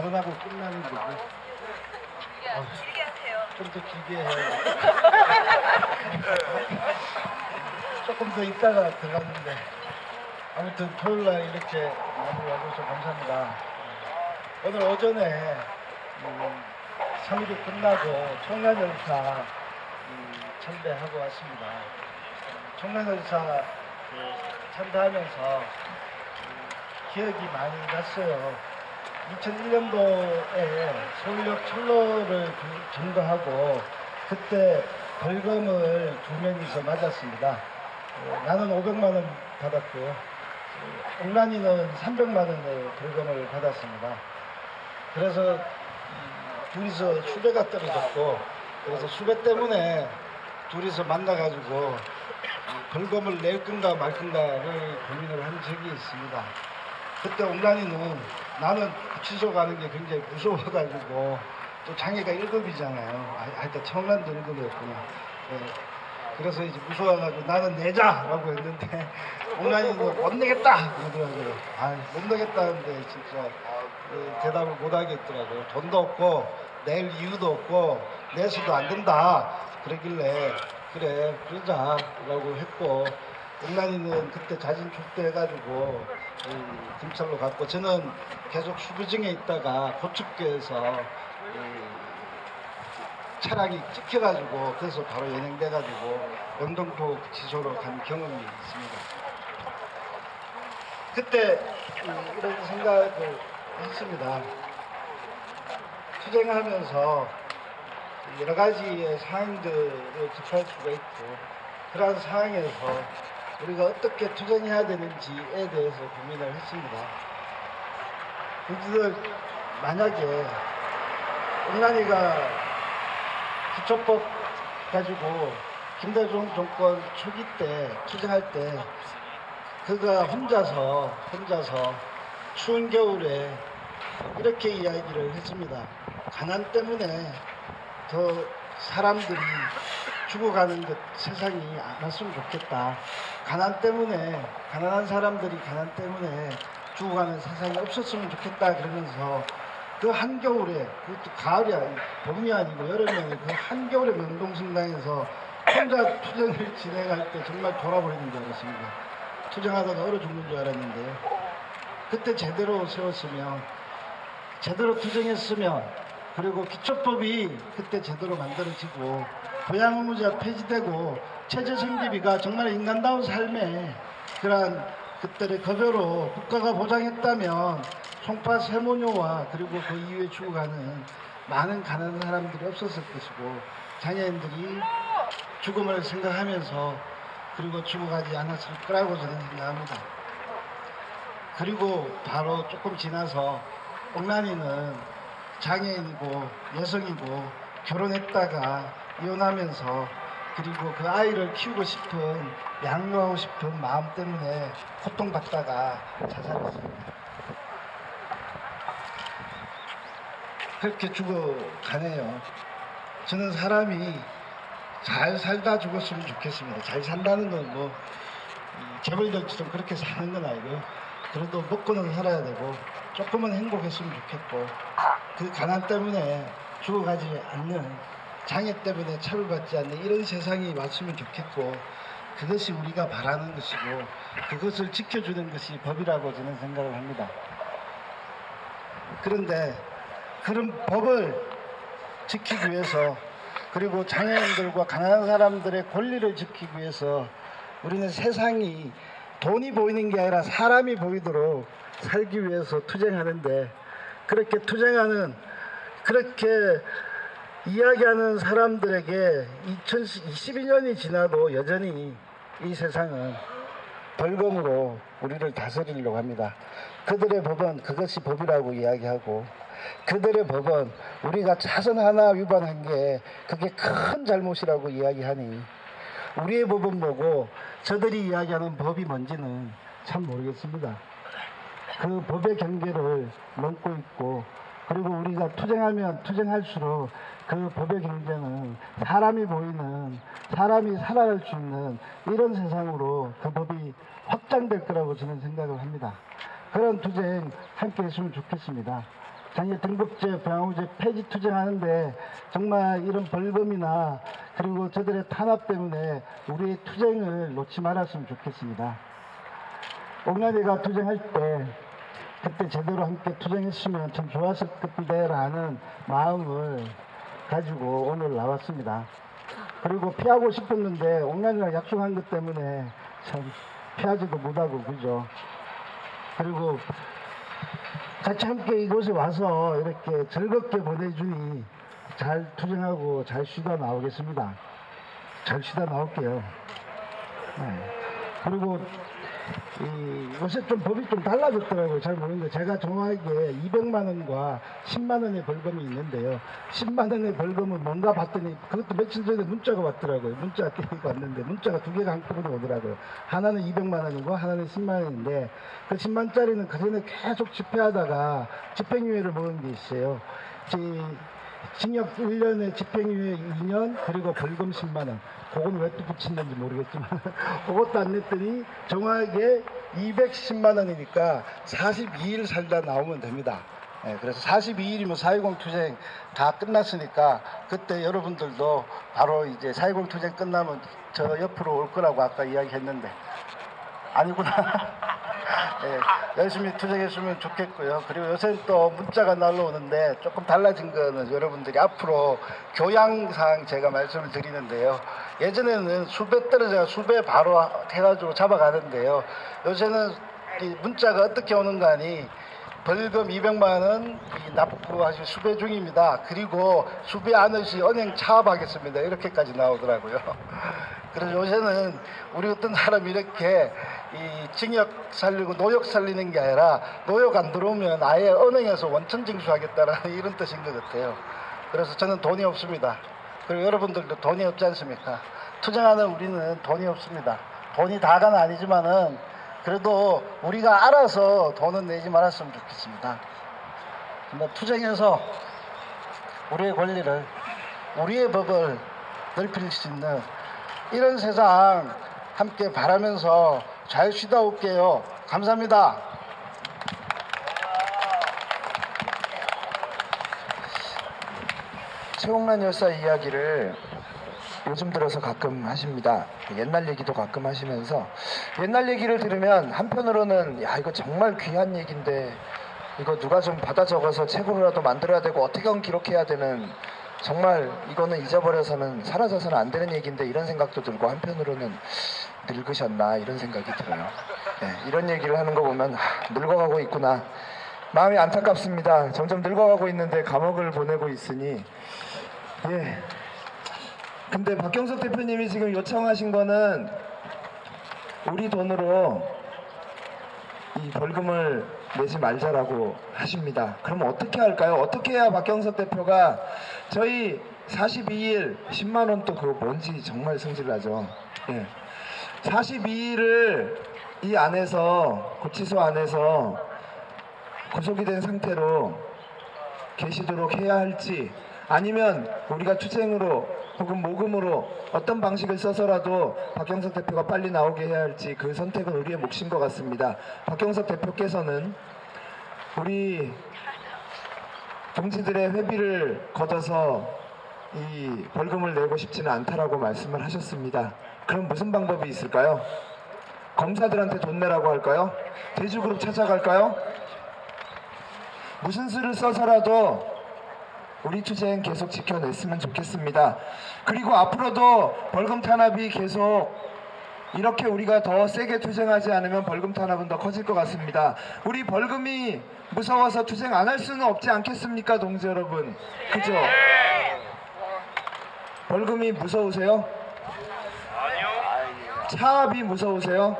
발언하고 끝나는 거고. 길게 하세요. 좀 더 길게 해요. 조금 더 있다가 들어갔는데 아무튼 토요일날 이렇게 많이 와주셔서 감사합니다. 오늘 오전에 3.16 끝나고 청년연사 참배하고 왔습니다. 청년연사 참배하면서 기억이 많이 났어요. 2001년도에 서울역 철로를 점거하고 그때 벌금을 2명이서 맞았습니다. 나는 500만 원 받았고요. 옥란이는 300만 원의 벌금을 받았습니다. 그래서 둘이서 수배가 떨어졌고, 그래서 수배 때문에 둘이서 만나가지고 벌금을 낼 건가 말 건가를 고민을 한 적이 있습니다. 그때 옥란이는 나는 구치소 가는 게 굉장히 무서워가지고, 또 장애가 1급이잖아요. 하여튼 청란도 1급이었구나. 그래서 이제 무서워가지고 나는 내자라고 했는데 옥란이는 못 내겠다 그러더라고요. 못 내겠다는데 진짜 대답을 못 하겠더라고요. 돈도 없고 낼 이유도 없고 내수도 안 된다 그러길래 그래 그러자라고 했고, 옥란이는 그때 자진 촉대해가지고 경찰로 갔고, 저는 계속 수부증에 있다가 고척교에서 차량이 찍혀가지고 그래서 바로 연행돼가지고 영등포 구치소로 간 경험이 있습니다. 그때 이런 생각을 했습니다. 투쟁하면서 여러 가지의 상황들을 접할 수가 있고, 그러한 상황에서 우리가 어떻게 투쟁해야 되는지에 대해서 고민을 했습니다. 그래서 만약에 옥란이가 기초법 가지고 김대중 정권 초기 때 투쟁할 때 그가 혼자서 추운 겨울에 이렇게 이야기를 했습니다. 가난 때문에 더 사람들이 죽어가는 것 세상이 안 왔으면 좋겠다. 가난한 사람들이 가난 때문에 죽어가는 세상이 없었으면 좋겠다 그러면서 그 한겨울에, 그것도 가을이 봄이 아니고 여름에 그 한겨울에 명동성당에서 혼자 투쟁을 진행할 때 정말 돌아버리는 줄 알았습니다. 투쟁하다가 얼어 죽는 줄 알았는데, 그때 제대로 세웠으면, 제대로 투쟁했으면, 그리고 기초법이 그때 제대로 만들어지고 부양의무제가 폐지되고 최저생계비가 정말 인간다운 삶의 그러한 그때의 급여로 국가가 보장했다면 송파 세모녀와 그리고 그 이후에 죽어가는 많은 가난한 사람들이 없었을 것이고, 장애인들이 죽음을 생각하면서 그리고 죽어가지 않았을 거라고 저는 생각합니다. 그리고 바로 조금 지나서 옥란이는 장애인이고 여성이고 결혼했다가 이혼하면서 그리고 그 아이를 키우고 싶은, 양육하고 싶은 마음 때문에 고통받다가 자살했습니다. 그렇게 죽어가네요. 저는 사람이 잘 살다 죽었으면 좋겠습니다. 잘 산다는 건 뭐 재벌들처럼 그렇게 사는 건 아니고요. 그래도 먹고는 살아야 되고 조금은 행복했으면 좋겠고, 그 가난 때문에 죽어가지 않는, 장애 때문에 차별받지 않는 이런 세상이 왔으면 좋겠고, 그것이 우리가 바라는 것이고 그것을 지켜주는 것이 법이라고 저는 생각을 합니다. 그런데 그런 법을 지키기 위해서, 그리고 장애인들과 가난한 사람들의 권리를 지키기 위해서 우리는 세상이 돈이 보이는 게 아니라 사람이 보이도록 살기 위해서 투쟁하는데, 그렇게 투쟁하는, 그렇게 이야기하는 사람들에게 2022년이 지나도 여전히 이 세상은 벌금으로 우리를 다스리려고 합니다. 그들의 법은 그것이 법이라고 이야기하고, 그들의 법은 우리가 차선 하나 위반한 게 그게 큰 잘못이라고 이야기하니, 우리의 법은 뭐고 저들이 이야기하는 법이 뭔지는 참 모르겠습니다. 그 법의 경계를 넘고 있고, 그리고 우리가 투쟁하면 투쟁할수록 그 법의 경쟁은 사람이 보이는, 사람이 살아갈 수 있는 이런 세상으로 그 법이 확장될 거라고 저는 생각을 합니다. 그런 투쟁 함께 했으면 좋겠습니다. 장애 등급제, 병합제 폐지 투쟁하는데 정말 이런 벌금이나 그리고 저들의 탄압 때문에 우리의 투쟁을 놓지 말았으면 좋겠습니다. 옥나니가 투쟁할 때 그때 제대로 함께 투쟁했으면 참 좋았을 텐데라는 마음을 가지고 오늘 나왔습니다. 그리고 피하고 싶었는데 옥나니가 약속한 것 때문에 참 피하지도 못하고 그죠. 그리고 같이 함께 이곳에 와서 이렇게 즐겁게 보내주니 잘 투쟁하고 잘 쉬다 나오겠습니다. 잘 쉬다 나올게요. 네. 그리고 요새 좀 법이 좀 달라졌더라고요. 잘 모르는데 제가 정확하게 200만 원과 10만 원의 벌금이 있는데요. 10만 원의 벌금은 뭔가 봤더니 그것도 며칠 전에 문자가 왔더라고요. 문자가 띄고 왔는데 문자가 두 개가 한꺼번에 오더라고요. 하나는 200만 원이고 하나는 10만 원인데 그 10만짜리는 그전에 계속 집회하다가 집행유예를 먹은 게 있어요. 징역 1년에 집행유예 2년 그리고 벌금 10만 원. 그건 왜 또 붙인는지 모르겠지만 그것도 안 냈더니 정확하게 210만 원이니까 42일 살다 나오면 됩니다. 네, 그래서 42일이면 4.20 투쟁 다 끝났으니까 그때 여러분들도 바로 이제 4.20 투쟁 끝나면 저 옆으로 올 거라고 아까 이야기했는데 아니구나. 네, 열심히 투쟁했으면 좋겠고요. 그리고 요새 또 문자가 날라오는데 조금 달라진 거는 여러분들이 앞으로 교양상 제가 말씀을 드리는데요. 예전에는 수배 떨어져 수배 바로 해가지고 잡아가는데요. 요새는 이 문자가 어떻게 오는가니 벌금 200만 원 납부하시 수배 중입니다. 그리고 수배 안 하시 은행 차압하겠습니다. 이렇게까지 나오더라고요. 그래서 요새는 우리 어떤 사람이 이렇게 이 징역 살리고 노역 살리는 게 아니라 노역 안 들어오면 아예 은행에서 원천 징수하겠다라는 이런 뜻인 것 같아요. 그래서 저는 돈이 없습니다. 그리고 여러분들도 돈이 없지 않습니까? 투쟁하는 우리는 돈이 없습니다. 돈이 다가는 아니지만은 그래도 우리가 알아서 돈은 내지 말았으면 좋겠습니다. 투쟁해서 우리의 권리를, 우리의 법을 넓힐 수 있는 이런 세상 함께 바라면서 잘 쉬다 올게요. 감사합니다. 최홍란 열사 이야기를 요즘 들어서 가끔 하십니다. 옛날 얘기도 가끔 하시면서 옛날 얘기를 들으면 한편으로는 야 이거 정말 귀한 얘기인데 이거 누가 좀 받아 적어서 책으로라도 만들어야 되고 어떻게 기록해야 되는 정말 이거는 잊어버려서는 사라져서는 안 되는 얘기인데 이런 생각도 들고 한편으로는 늙으셨나 이런 생각이 들어요. 네, 이런 얘기를 하는 거 보면 늙어가고 있구나 마음이 안타깝습니다. 점점 늙어가고 있는데 감옥을 보내고 있으니 예. 근데 박경석 대표님이 지금 요청하신 거는 우리 돈으로 이 벌금을 내지 말자라고 하십니다. 그럼 어떻게 할까요? 어떻게 해야 박경석 대표가 저희 42일 10만 원 또 그거 뭔지 정말 성질나죠. 예. 42일을 이 안에서 구치소 안에서 구속이 된 상태로 계시도록 해야 할지 아니면 우리가 투쟁으로 혹은 모금으로 어떤 방식을 써서라도 박경석 대표가 빨리 나오게 해야 할지 그 선택은 우리의 몫인 것 같습니다. 박경석 대표께서는 우리 동지들의 회비를 걷어서 이 벌금을 내고 싶지는 않다라고 말씀을 하셨습니다. 그럼 무슨 방법이 있을까요? 검사들한테 돈 내라고 할까요? 대주그룹 찾아갈까요? 무슨 수를 써서라도 우리 투쟁 계속 지켜냈으면 좋겠습니다. 그리고 앞으로도 벌금 탄압이 계속 이렇게 우리가 더 세게 투쟁하지 않으면 벌금 탄압은 더 커질 것 같습니다. 우리 벌금이 무서워서 투쟁 안 할 수는 없지 않겠습니까, 동지 여러분? 그죠? 벌금이 무서우세요? 차압이 무서우세요?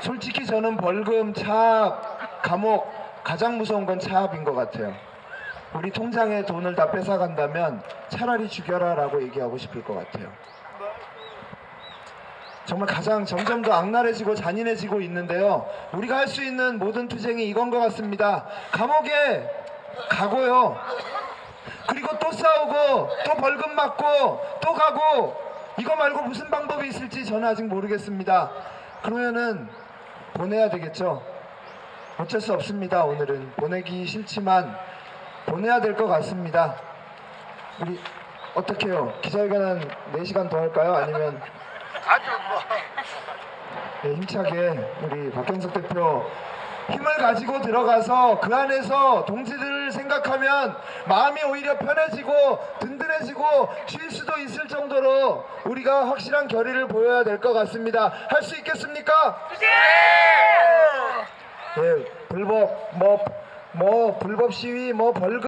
솔직히 저는 벌금, 차압, 감옥 가장 무서운 건 차압인 것 같아요. 우리 통장에 돈을 다 뺏어간다면 차라리 죽여라 라고 얘기하고 싶을 것 같아요. 정말 가장 점점 더 악랄해지고 잔인해지고 있는데요. 우리가 할 수 있는 모든 투쟁이 이건 것 같습니다. 감옥에 가고요. 그리고 또 싸우고 또 벌금 맞고 또 가고 이거 말고 무슨 방법이 있을지 저는 아직 모르겠습니다. 그러면은 보내야 되겠죠. 어쩔 수 없습니다. 오늘은 보내기 싫지만 보내야 될 것 같습니다. 우리 어떻게요? 기자회견 한 4시간 더 할까요? 아니면 네, 힘차게 우리 박경석 대표 힘을 가지고 들어가서 그 안에서 동지들을 생각하면 마음이 오히려 편해지고 든든해지고 쉴 수도 있을 정도로 우리가 확실한 결의를 보여야 될 것 같습니다. 할 수 있겠습니까? 네, 불법 불법 시위 벌금